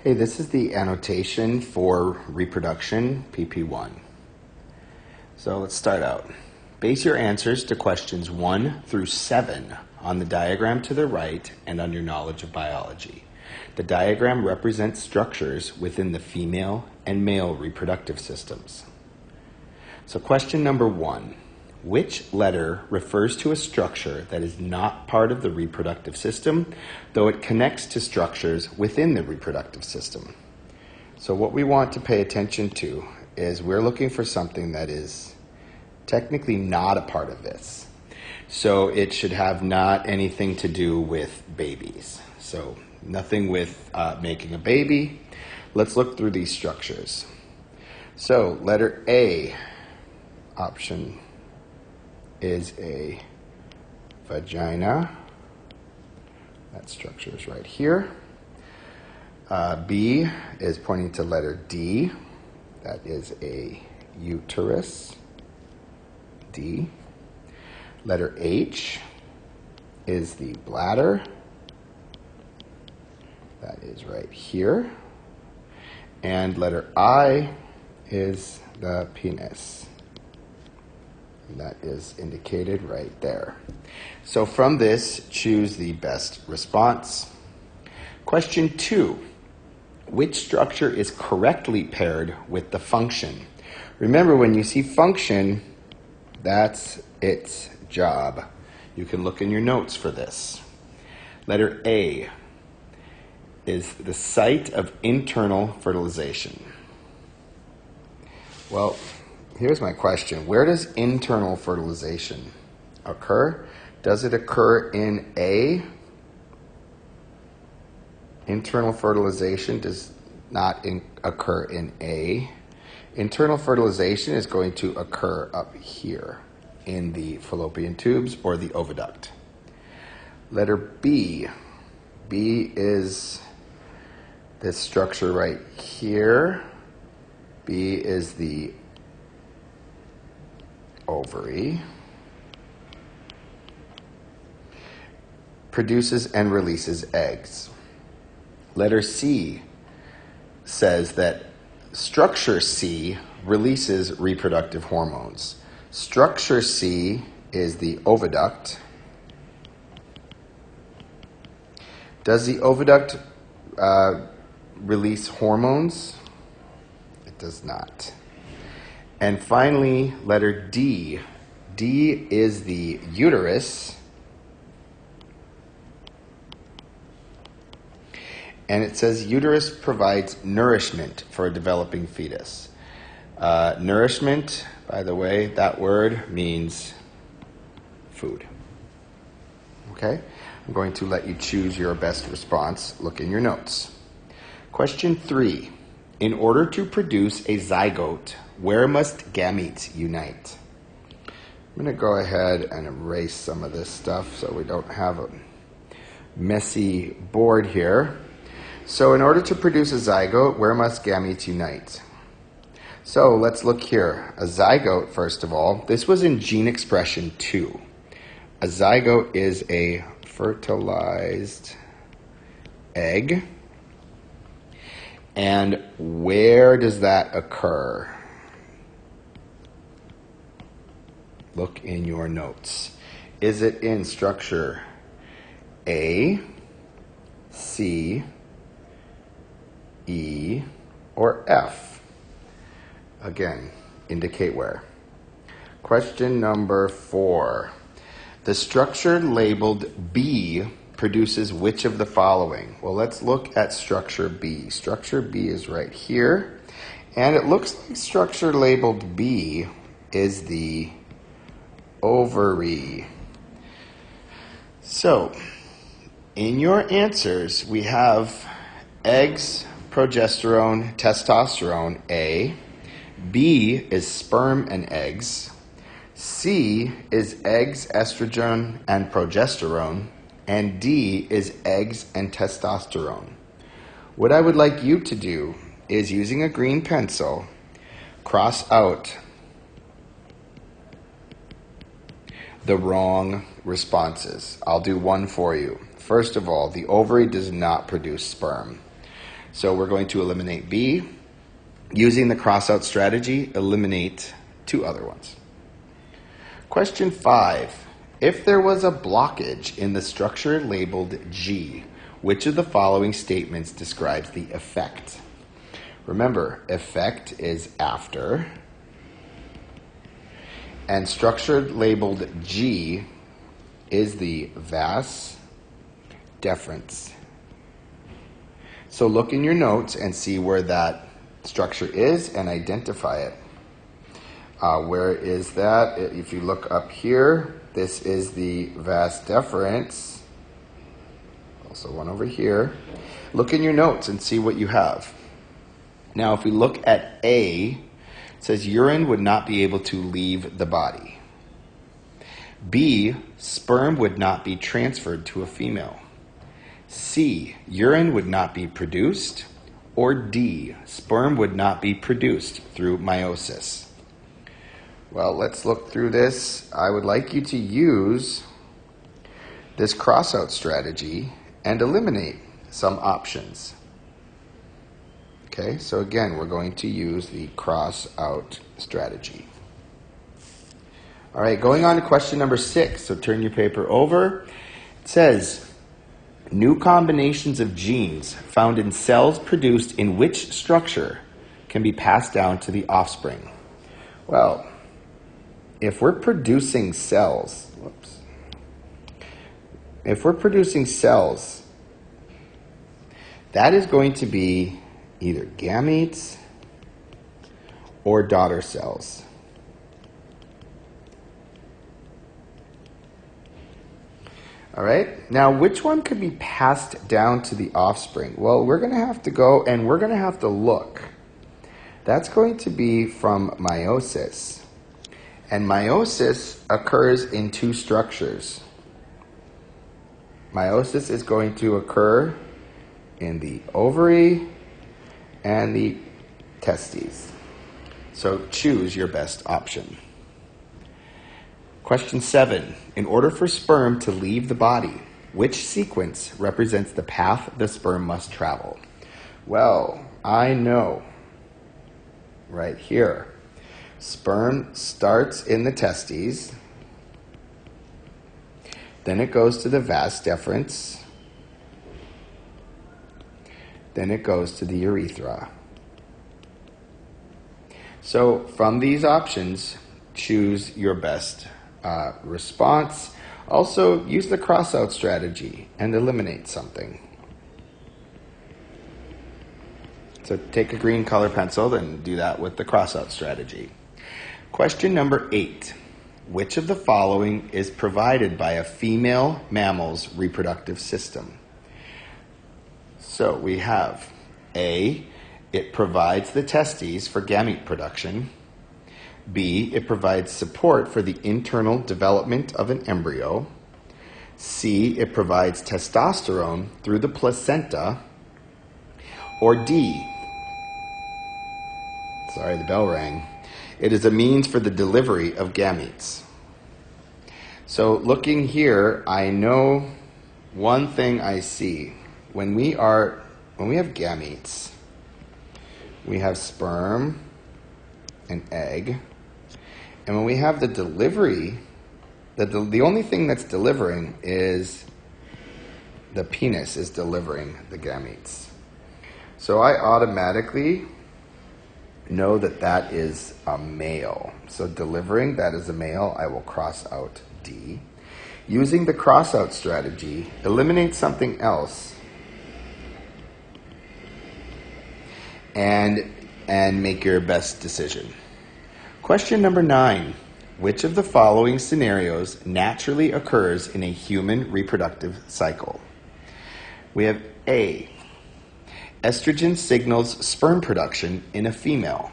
Hey, this is the annotation for reproduction, PP1. So let's start out. Base your answers to questions 1 through 7 on the diagram to the right and on your knowledge of biology. The diagram represents structures within the female and male reproductive systems. So question number 1. Which letter refers to a structure that is not part of the reproductive system, though it connects to structures within the reproductive system? So what we want to pay attention to is we're looking for something that is technically not a part of this. So it should have not anything to do with babies. So nothing with making a baby. Let's look through these structures. So letter A, option is a vagina. That structure is right here. B is pointing to letter D. That is a uterus. D. Letter H is the bladder. That is right here. And letter I is the penis. And that is indicated right there. So from this, choose the best response. Question 2. Which structure is correctly paired with the function? Remember, when you see function, that's its job. You can look in your notes for this. Letter A is the site of internal fertilization. Well, here's my question. Where does internal fertilization occur? Does it occur in A? Internal fertilization does not occur in A. Internal fertilization is going to occur up here in the fallopian tubes or the oviduct. Letter B. B is this structure right here. B is the ovary. Produces and releases eggs. Letter C says that structure C releases reproductive hormones. Structure C is the oviduct. Does the oviduct release hormones? It does not. And finally, letter D. D is the uterus. And it says uterus provides nourishment for a developing fetus. Nourishment, by the way, that word means food. Okay? I'm going to let you choose your best response. Look in your notes. Question 3. In order to produce a zygote, where must gametes unite? I'm going to go ahead and erase some of this stuff so we don't have a messy board here. So in order to produce a zygote, where must gametes unite? So let's look here. A zygote, first of all, this was in gene expression 2. A zygote is a fertilized egg. And where does that occur? Look in your notes. Is it in structure A, C, E, or F? Again, indicate where. Question number 4. The structure labeled B produces which of the following? Well, let's look at structure B. Structure B is right here. And it looks like structure labeled B is the ovary. So, in your answers, we have eggs, progesterone, testosterone, A. B is sperm and eggs. C is eggs, estrogen, and progesterone. And D is eggs and testosterone. What I would like you to do is, using a green pencil, cross out the wrong responses. I'll do one for you. First of all, the ovary does not produce sperm. So we're going to eliminate B. Using the cross-out strategy, eliminate 2 other ones. Question 5. If there was a blockage in the structure labeled G, which of the following statements describes the effect? Remember, effect is after, and structure labeled G is the vas deferens. So look in your notes and see where that structure is and identify it. Where is that? If you look up here, this is the vas deferens. Also one over here. Look in your notes and see what you have. Now, if we look at A, it says urine would not be able to leave the body. B, sperm would not be transferred to a female. C, urine would not be produced. Or D, sperm would not be produced through meiosis. Well, let's look through this. I would like you to use this cross-out strategy and eliminate some options. Okay, so again, we're going to use the cross-out strategy. All right, going on to question number 6. So turn your paper over. It says, new combinations of genes found in cells produced in which structure can be passed down to the offspring? Well, if we're producing cells, that is going to be either gametes or daughter cells. All right, now which one could be passed down to the offspring? Well, we're going to have to go and we're going to have to look. That's going to be from meiosis. And meiosis occurs in 2 structures. Meiosis is going to occur in the ovary and the testes. So choose your best option. Question 7. In order for sperm to leave the body, which sequence represents the path the sperm must travel? Well, I know right here. Sperm starts in the testes, then it goes to the vas deferens, then it goes to the urethra. So from these options, choose your best response. Also, use the cross-out strategy and eliminate something. So take a green color pencil and do that with the cross-out strategy. Question number 8. Which of the following is provided by a female mammal's reproductive system? So we have A, it provides the testes for gamete production. B, it provides support for the internal development of an embryo. C, it provides testosterone through the placenta. Or D, sorry, the bell rang. It is a means for the delivery of gametes. So looking here, I know one thing I see. When we have gametes, we have sperm and egg. And when we have the delivery, the only thing that's delivering is the penis is delivering the gametes. So I automatically know that that is a male. So delivering, that is a male. I will cross out D. Using the cross-out strategy, eliminate something else and make your best decision. Question number 9. Which of the following scenarios naturally occurs in a human reproductive cycle? We have A, estrogen signals sperm production in a female.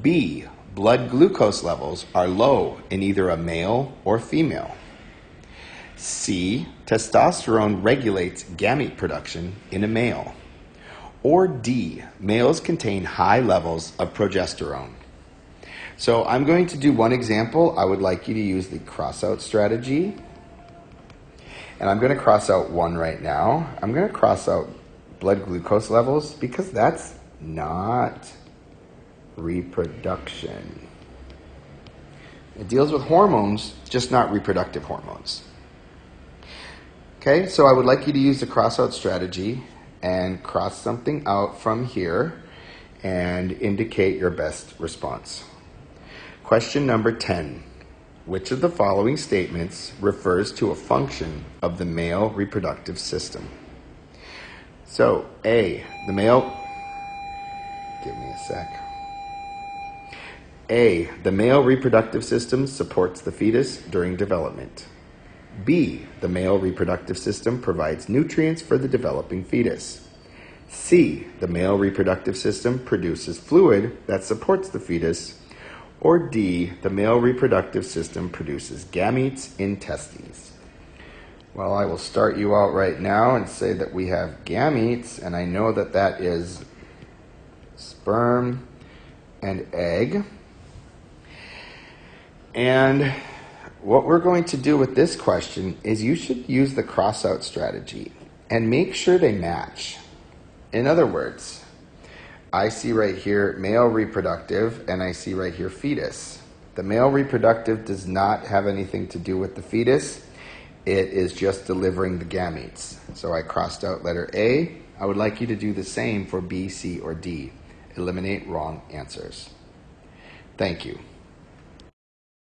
B, blood glucose levels are low in either a male or female. C, testosterone regulates gamete production in a male. Or D, males contain high levels of progesterone. So I'm going to do one example. I would like you to use the cross-out strategy. And I'm going to cross out 1 right now. I'm going to cross out blood glucose levels because that's not reproduction. It deals with hormones, just not reproductive hormones. Okay, so I would like you to use the cross-out strategy and cross something out from here and indicate your best response. Question number 10. Which of the following statements refers to a function of the male reproductive system? So, A, the male... Give me a sec. A, the male reproductive system supports the fetus during development. B, the male reproductive system provides nutrients for the developing fetus. C, the male reproductive system produces fluid that supports the fetus. Or D, the male reproductive system produces gametes in testes. Well, I will start you out right now and say that we have gametes, and I know that that is sperm and egg. And what we're going to do with this question is you should use the cross-out strategy and make sure they match. In other words, I see right here male reproductive, and I see right here fetus. The male reproductive does not have anything to do with the fetus. It is just delivering the gametes. So I crossed out letter A. I would like you to do the same for B, C, or D. Eliminate wrong answers. Thank you.